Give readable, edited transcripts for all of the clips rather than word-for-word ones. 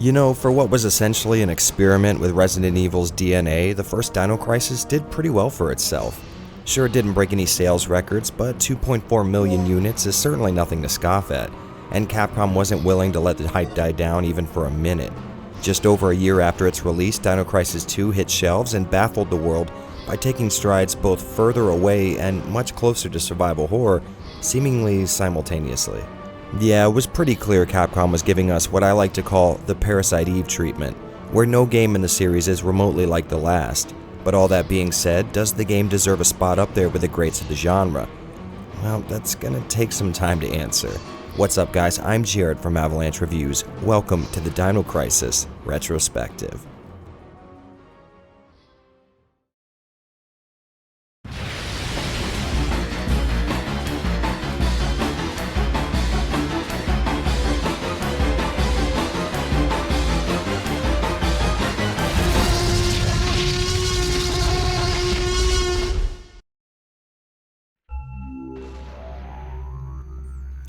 You know, for what was essentially an experiment with Resident Evil's DNA, the first Dino Crisis did pretty well for itself. Sure, it didn't break any sales records, but 2.4 million units is certainly nothing to scoff at, and Capcom wasn't willing to let the hype die down even for a minute. Just over a year after its release, Dino Crisis 2 hit shelves and baffled the world by taking strides both further away and much closer to survival horror, seemingly simultaneously. Yeah, it was pretty clear Capcom was giving us what I like to call the Parasite Eve treatment, where no game in the series is remotely like the last. But all that being said, does the game deserve a spot up there with the greats of the genre? Well, that's gonna take some time to answer. What's up, guys? I'm Jared from Avalanche Reviews. Welcome to the Dino Crisis Retrospective.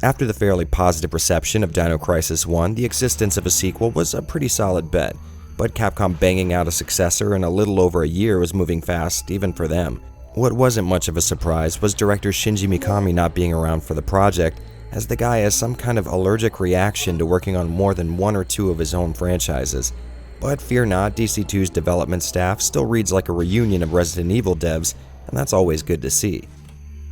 After the fairly positive reception of Dino Crisis 1, the existence of a sequel was a pretty solid bet, but Capcom banging out a successor in a little over a year was moving fast, even for them. What wasn't much of a surprise was director Shinji Mikami not being around for the project, as the guy has some kind of allergic reaction to working on more than one or two of his own franchises. But fear not, DC2's development staff still reads like a reunion of Resident Evil devs, and that's always good to see.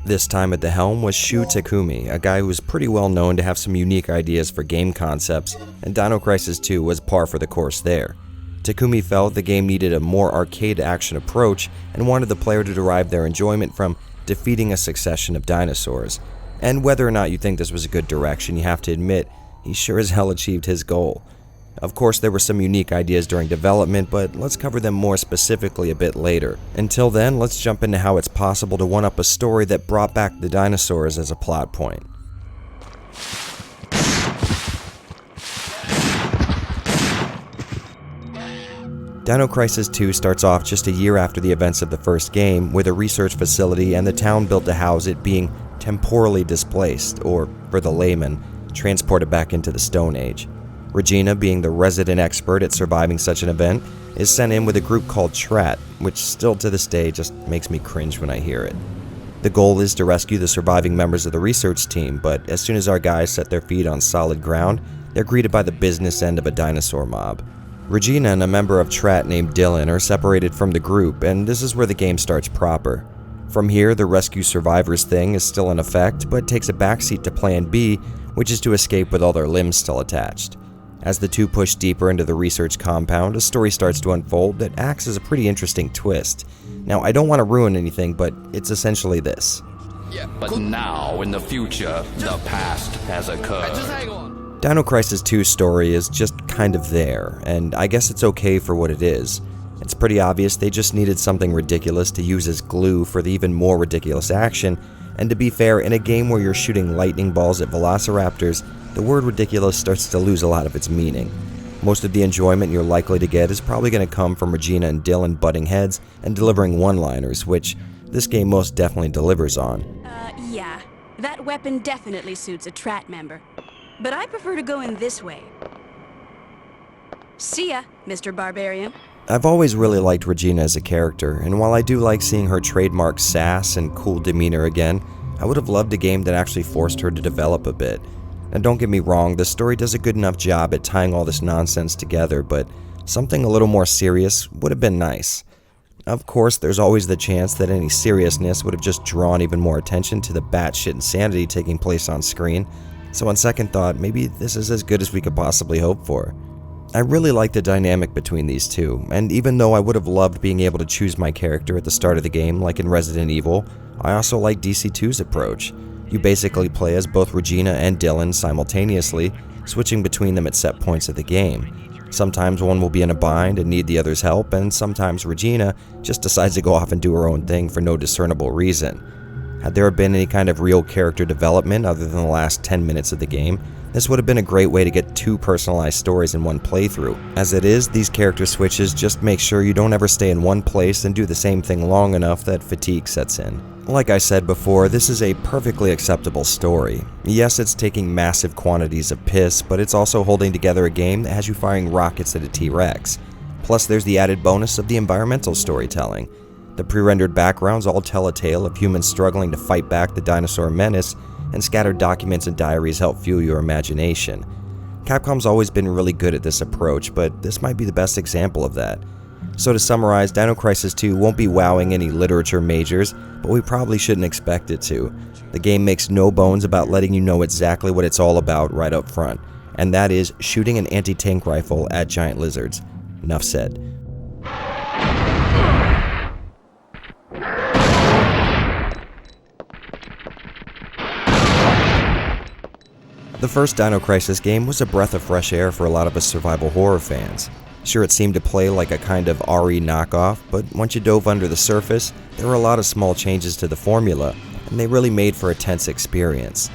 This time at the helm was Shu Takumi, a guy who was pretty well known to have some unique ideas for game concepts, and Dino Crisis 2 was par for the course there. Takumi felt the game needed a more arcade action approach and wanted the player to derive their enjoyment from defeating a succession of dinosaurs. And whether or not you think this was a good direction, you have to admit, he sure as hell achieved his goal. Of course, there were some unique ideas during development, but let's cover them more specifically a bit later. Until then, let's jump into how it's possible to one-up a story that brought back the dinosaurs as a plot point. Dino Crisis 2 starts off just a year after the events of the first game, with a research facility and the town built to house it being temporally displaced, or, for the layman, transported back into the Stone Age. Regina, being the resident expert at surviving such an event, is sent in with a group called Trat, which still to this day just makes me cringe when I hear it. The goal is to rescue the surviving members of the research team, but as soon as our guys set their feet on solid ground, they're greeted by the business end of a dinosaur mob. Regina and a member of Trat named Dylan are separated from the group, and this is where the game starts proper. From here, the rescue survivors thing is still in effect, but takes a backseat to Plan B, which is to escape with all their limbs still attached. As the two push deeper into the research compound, a story starts to unfold that acts as a pretty interesting twist. Now, I don't want to ruin anything, but it's essentially this. But now, in the future, the past has occurred. Dino Crisis 2's story is just kind of there, and I guess it's okay for what it is. It's pretty obvious they just needed something ridiculous to use as glue for the even more ridiculous action, and to be fair, in a game where you're shooting lightning balls at velociraptors, the word ridiculous starts to lose a lot of its meaning. Most of the enjoyment you're likely to get is probably going to come from Regina and Dylan butting heads and delivering one-liners, which this game most definitely delivers on. Yeah. That weapon definitely suits a Trat member. But I prefer to go in this way. See ya, Mr. Barbarian. I've always really liked Regina as a character, and while I do like seeing her trademark sass and cool demeanor again, I would have loved a game that actually forced her to develop a bit. And don't get me wrong, the story does a good enough job at tying all this nonsense together, but something a little more serious would have been nice. Of course, there's always the chance that any seriousness would have just drawn even more attention to the batshit insanity taking place on screen, so on second thought, maybe this is as good as we could possibly hope for. I really like the dynamic between these two, and even though I would have loved being able to choose my character at the start of the game like in Resident Evil, I also like DC2's approach. You basically play as both Regina and Dylan simultaneously, switching between them at set points of the game. Sometimes one will be in a bind and need the other's help, and sometimes Regina just decides to go off and do her own thing for no discernible reason. Had there been any kind of real character development other than the last 10 minutes of the game, This would have been a great way to get 2 personalized stories in one playthrough. As it is, these character switches just make sure you don't ever stay in one place and do the same thing long enough that fatigue sets in. Like I said before, this is a perfectly acceptable story. Yes, it's taking massive quantities of piss, but it's also holding together a game that has you firing rockets at a T-Rex. Plus, there's the added bonus of the environmental storytelling. The pre-rendered backgrounds all tell a tale of humans struggling to fight back the dinosaur menace, and scattered documents and diaries help fuel your imagination. Capcom's always been really good at this approach, but this might be the best example of that. So to summarize, Dino Crisis 2 won't be wowing any literature majors, but we probably shouldn't expect it to. The game makes no bones about letting you know exactly what it's all about right up front, and that is shooting an anti-tank rifle at giant lizards. Enough said. The first Dino Crisis game was a breath of fresh air for a lot of us survival horror fans. Sure, it seemed to play like a kind of RE knockoff, but once you dove under the surface, there were a lot of small changes to the formula, and they really made for a tense experience.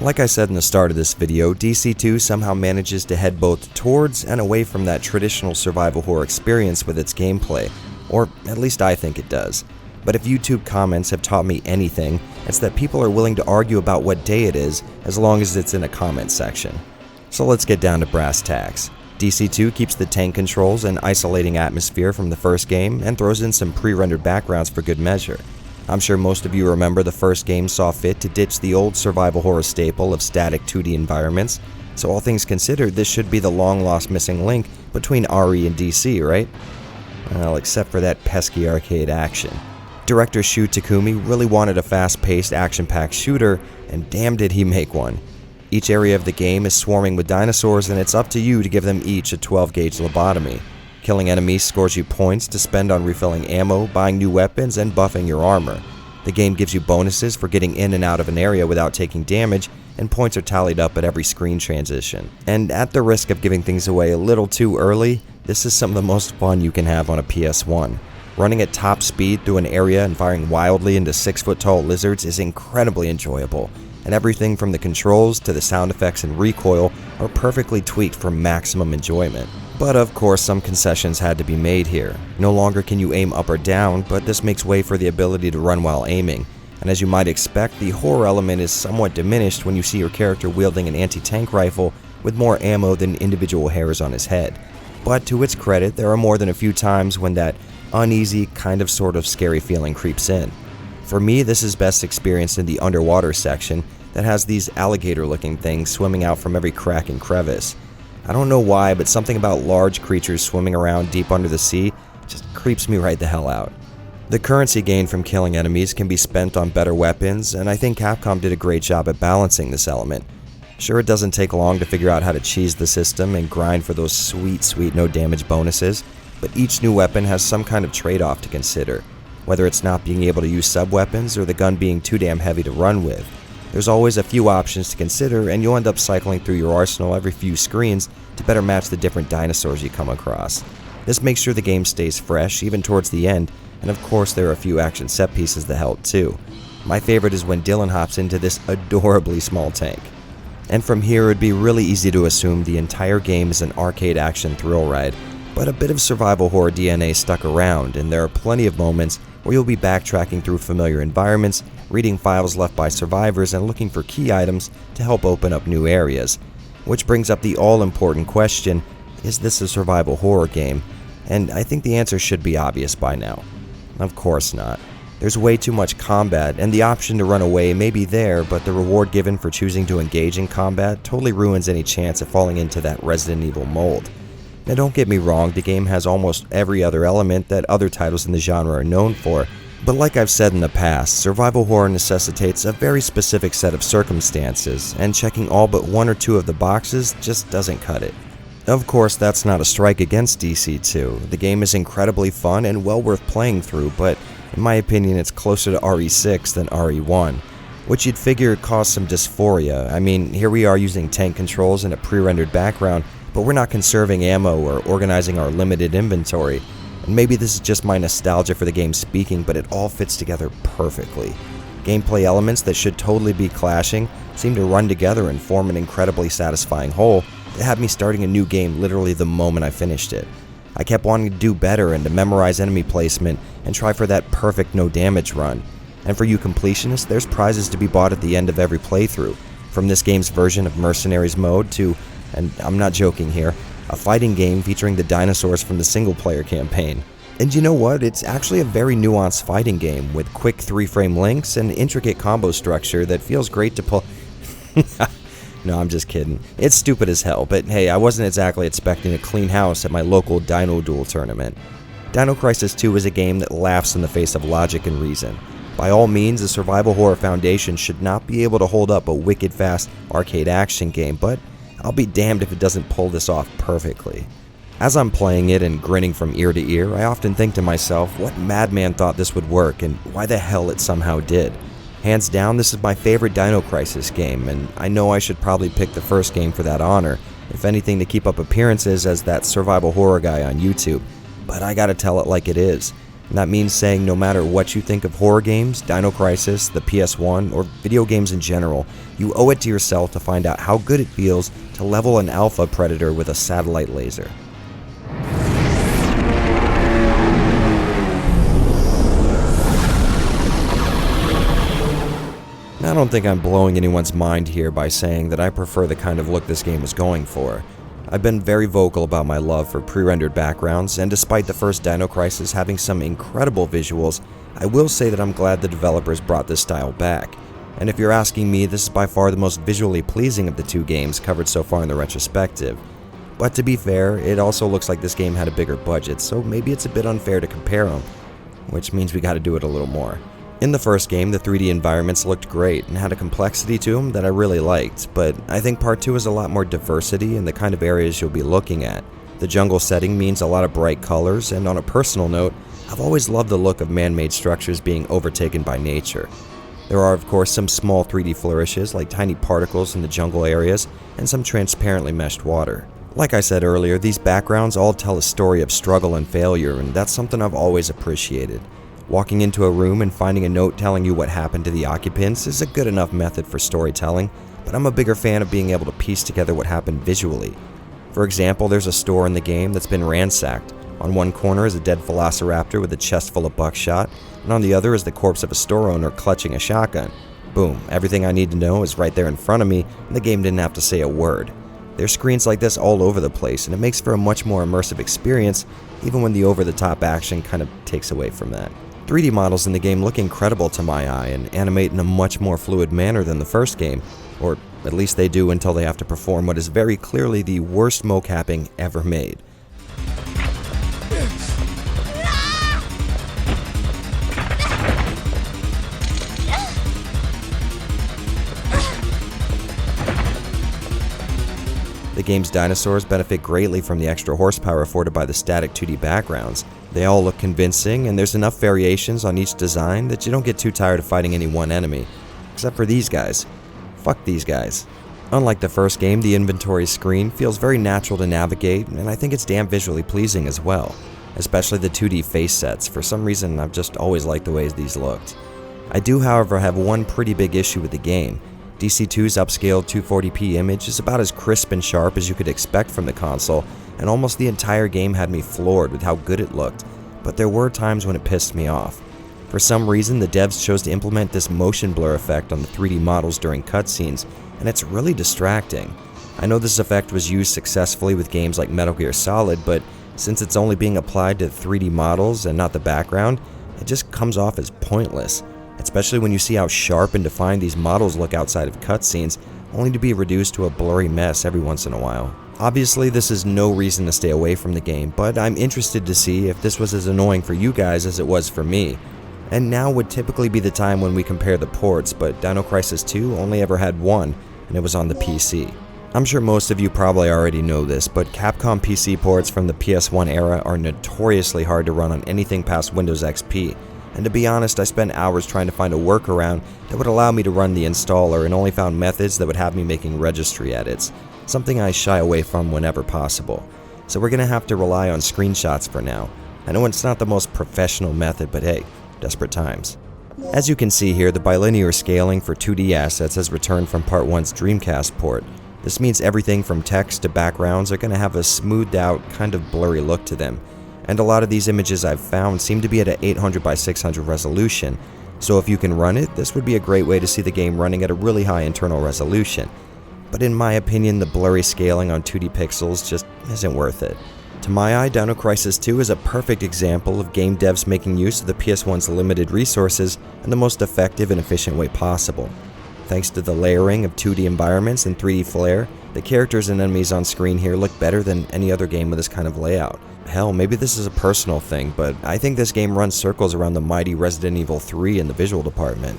Like I said in the start of this video, DC2 somehow manages to head both towards and away from that traditional survival horror experience with its gameplay, or at least I think it does. But if YouTube comments have taught me anything, it's that people are willing to argue about what day it is as long as it's in a comment section. So let's get down to brass tacks. DC2 keeps the tank controls and isolating atmosphere from the first game and throws in some pre-rendered backgrounds for good measure. I'm sure most of you remember the first game saw fit to ditch the old survival horror staple of static 2D environments, so all things considered, this should be the long-lost missing link between RE and DC, right? Well, except for that pesky arcade action. Director Shu Takumi really wanted a fast-paced, action-packed shooter, and damn did he make one. Each area of the game is swarming with dinosaurs, and it's up to you to give them each a 12-gauge lobotomy. Killing enemies scores you points to spend on refilling ammo, buying new weapons, and buffing your armor. The game gives you bonuses for getting in and out of an area without taking damage, and points are tallied up at every screen transition. And at the risk of giving things away a little too early, this is some of the most fun you can have on a PS1. Running at top speed through an area and firing wildly into 6-foot-tall lizards is incredibly enjoyable, and everything from the controls to the sound effects and recoil are perfectly tweaked for maximum enjoyment. But of course, some concessions had to be made here. No longer can you aim up or down, but this makes way for the ability to run while aiming, and as you might expect, the horror element is somewhat diminished when you see your character wielding an anti-tank rifle with more ammo than individual hairs on his head. But to its credit, there are more than a few times when that uneasy, kind of sort of scary feeling creeps in. For me, this is best experienced in the underwater section that has these alligator-looking things swimming out from every crack and crevice. I don't know why, but something about large creatures swimming around deep under the sea just creeps me right the hell out. The currency gained from killing enemies can be spent on better weapons, and I think Capcom did a great job at balancing this element. Sure, it doesn't take long to figure out how to cheese the system and grind for those sweet no damage bonuses, but each new weapon has some kind of trade-off to consider, whether it's not being able to use sub-weapons or the gun being too damn heavy to run with. There's always a few options to consider, and you'll end up cycling through your arsenal every few screens to better match the different dinosaurs you come across. This makes sure the game stays fresh, even towards the end, and of course there are a few action set pieces that help too. My favorite is when Dylan hops into this adorably small tank. And from here it would be really easy to assume the entire game is an arcade action thrill ride, but a bit of survival horror DNA stuck around, and there are plenty of moments where you'll be backtracking through familiar environments, reading files left by survivors, and looking for key items to help open up new areas. Which brings up the all-important question, is this a survival horror game? And I think the answer should be obvious by now. Of course not. There's way too much combat, and the option to run away may be there, but the reward given for choosing to engage in combat totally ruins any chance of falling into that Resident Evil mold. Now don't get me wrong, the game has almost every other element that other titles in the genre are known for, but like I've said in the past, survival horror necessitates a very specific set of circumstances, and checking all but one or two of the boxes just doesn't cut it. Of course, that's not a strike against DC2. The game is incredibly fun and well worth playing through, but in my opinion it's closer to RE6 than RE1, which you'd figure caused some dysphoria. I mean, here we are using tank controls and a pre-rendered background, but we're not conserving ammo or organizing our limited inventory. And maybe this is just my nostalgia for the game speaking, but it all fits together perfectly. Gameplay elements that should totally be clashing seem to run together and form an incredibly satisfying whole that had me starting a new game literally the moment I finished it. I kept wanting to do better and to memorize enemy placement and try for that perfect no damage run. And for you completionists, there's prizes to be bought at the end of every playthrough, from this game's version of Mercenaries mode to, and I'm not joking here, a fighting game featuring the dinosaurs from the single-player campaign. And you know what? It's actually a very nuanced fighting game with quick 3-frame links and intricate combo structure that feels great to pull. No, I'm just kidding. It's stupid as hell, but hey, I wasn't exactly expecting a clean house at my local Dino Duel tournament. Dino Crisis 2 is a game that laughs in the face of logic and reason. By all means, a survival horror foundation should not be able to hold up a wicked fast arcade action game, but I'll be damned if it doesn't pull this off perfectly. As I'm playing it and grinning from ear to ear, I often think to myself, what madman thought this would work and why the hell it somehow did. Hands down, this is my favorite Dino Crisis game, and I know I should probably pick the first game for that honor, if anything to keep up appearances as that survival horror guy on YouTube, but I gotta tell it like it is. And that means saying no matter what you think of horror games, Dino Crisis, the PS1, or video games in general, you owe it to yourself to find out how good it feels to level an alpha predator with a satellite laser. I don't think I'm blowing anyone's mind here by saying that I prefer the kind of look this game is going for. I've been very vocal about my love for pre-rendered backgrounds, and despite the first Dino Crisis having some incredible visuals, I will say that I'm glad the developers brought this style back. And if you're asking me, this is by far the most visually pleasing of the two games covered so far in the retrospective. But to be fair, it also looks like this game had a bigger budget, so maybe it's a bit unfair to compare them, which means we gotta do it a little more. In the first game, the 3D environments looked great and had a complexity to them that I really liked, but I think Part 2 has a lot more diversity in the kind of areas you'll be looking at. The jungle setting means a lot of bright colors, and on a personal note, I've always loved the look of man-made structures being overtaken by nature. There are of course some small 3D flourishes like tiny particles in the jungle areas and some transparently meshed water. Like I said earlier, these backgrounds all tell a story of struggle and failure, and that's something I've always appreciated. Walking into a room and finding a note telling you what happened to the occupants is a good enough method for storytelling, but I'm a bigger fan of being able to piece together what happened visually. For example, there's a store in the game that's been ransacked. On one corner is a dead velociraptor with a chest full of buckshot, and on the other is the corpse of a store owner clutching a shotgun. Boom, everything I need to know is right there in front of me, and the game didn't have to say a word. There's screens like this all over the place, and it makes for a much more immersive experience, even when the over-the-top action kind of takes away from that. 3D models in the game look incredible to my eye and animate in a much more fluid manner than the first game, or at least they do until they have to perform what is very clearly the worst mocapping ever made. The game's dinosaurs benefit greatly from the extra horsepower afforded by the static 2D backgrounds. They all look convincing, and there's enough variations on each design that you don't get too tired of fighting any one enemy. Except for these guys. Fuck these guys. Unlike the first game, the inventory screen feels very natural to navigate, and I think it's damn visually pleasing as well. Especially the 2D face sets. For some reason, I've just always liked the ways these looked. I do, however, have one pretty big issue with the game. DC2's upscaled 240p image is about as crisp and sharp as you could expect from the console, and almost the entire game had me floored with how good it looked, but there were times when it pissed me off. For some reason, the devs chose to implement this motion blur effect on the 3D models during cutscenes, and it's really distracting. I know this effect was used successfully with games like Metal Gear Solid, but since it's only being applied to 3D models and not the background, it just comes off as pointless. Especially when you see how sharp and defined these models look outside of cutscenes, only to be reduced to a blurry mess every once in a while. Obviously, this is no reason to stay away from the game, but I'm interested to see if this was as annoying for you guys as it was for me. And now would typically be the time when we compare the ports, but Dino Crisis 2 only ever had one, and it was on the PC. I'm sure most of you probably already know this, but Capcom PC ports from the PS1 era are notoriously hard to run on anything past Windows XP. And to be honest, I spent hours trying to find a workaround that would allow me to run the installer and only found methods that would have me making registry edits, something I shy away from whenever possible. So we're gonna have to rely on screenshots for now. I know it's not the most professional method, but hey, desperate times. As you can see here, the bilinear scaling for 2D assets has returned from Part 1's Dreamcast port. This means everything from text to backgrounds are going to have a smoothed out, kind of blurry look to them. And a lot of these images I've found seem to be at an 800 by 600 resolution, so if you can run it, this would be a great way to see the game running at a really high internal resolution. But in my opinion, the blurry scaling on 2D pixels just isn't worth it. To my eye, Dino Crisis 2 is a perfect example of game devs making use of the PS1's limited resources in the most effective and efficient way possible. Thanks to the layering of 2D environments and 3D flair, the characters and enemies on screen here look better than any other game with this kind of layout. Hell, maybe this is a personal thing, but I think this game runs circles around the mighty Resident Evil 3 in the visual department.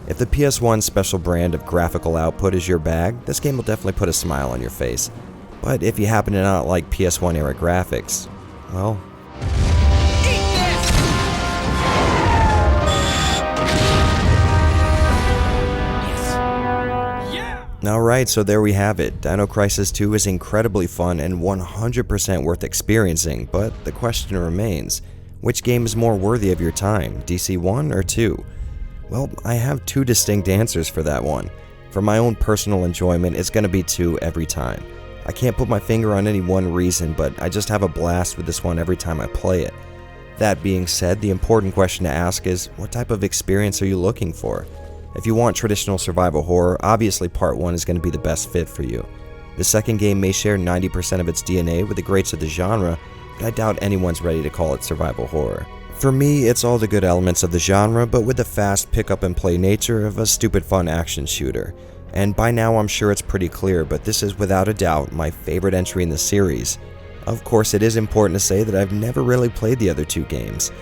If the PS1's special brand of graphical output is your bag, this game will definitely put a smile on your face. But if you happen to not like PS1 era graphics, well... Alright, so there we have it. Dino Crisis 2 is incredibly fun and 100% worth experiencing, but the question remains, which game is more worthy of your time, DC1 or 2? Well, I have two distinct answers for that one. For my own personal enjoyment, it's going to be 2 every time. I can't put my finger on any one reason, but I just have a blast with this one every time I play it. That being said, the important question to ask is, what type of experience are you looking for? If you want traditional survival horror, obviously Part 1 is going to be the best fit for you. The second game may share 90% of its DNA with the greats of the genre, but I doubt anyone's ready to call it survival horror. For me, it's all the good elements of the genre, but with the fast pick-up-and-play nature of a stupid fun action shooter. And by now I'm sure it's pretty clear, but this is without a doubt my favorite entry in the series. Of course, it is important to say that I've never really played the other 2 games.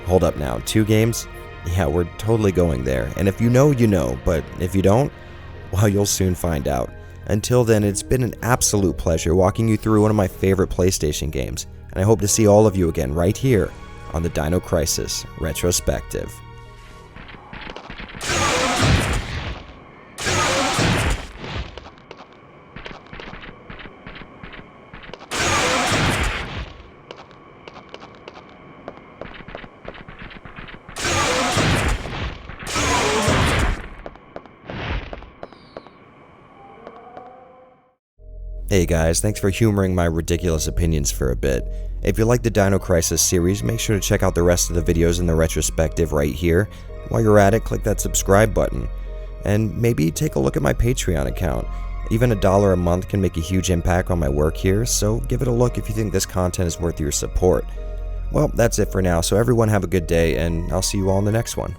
Hold up now, 2 games? Yeah, we're totally going there, and if you know, you know, but if you don't, well, you'll soon find out. Until then, it's been an absolute pleasure walking you through one of my favorite PlayStation games, and I hope to see all of you again right here on the Dino Crisis Retrospective. Hey guys, thanks for humoring my ridiculous opinions for a bit. If you like the Dino Crisis series, make sure to check out the rest of the videos in the retrospective right here. While you're at it, click that subscribe button. And maybe take a look at my Patreon account. Even $1 a month can make a huge impact on my work here, so give it a look if you think this content is worth your support. Well, that's it for now, so everyone have a good day, and I'll see you all in the next one.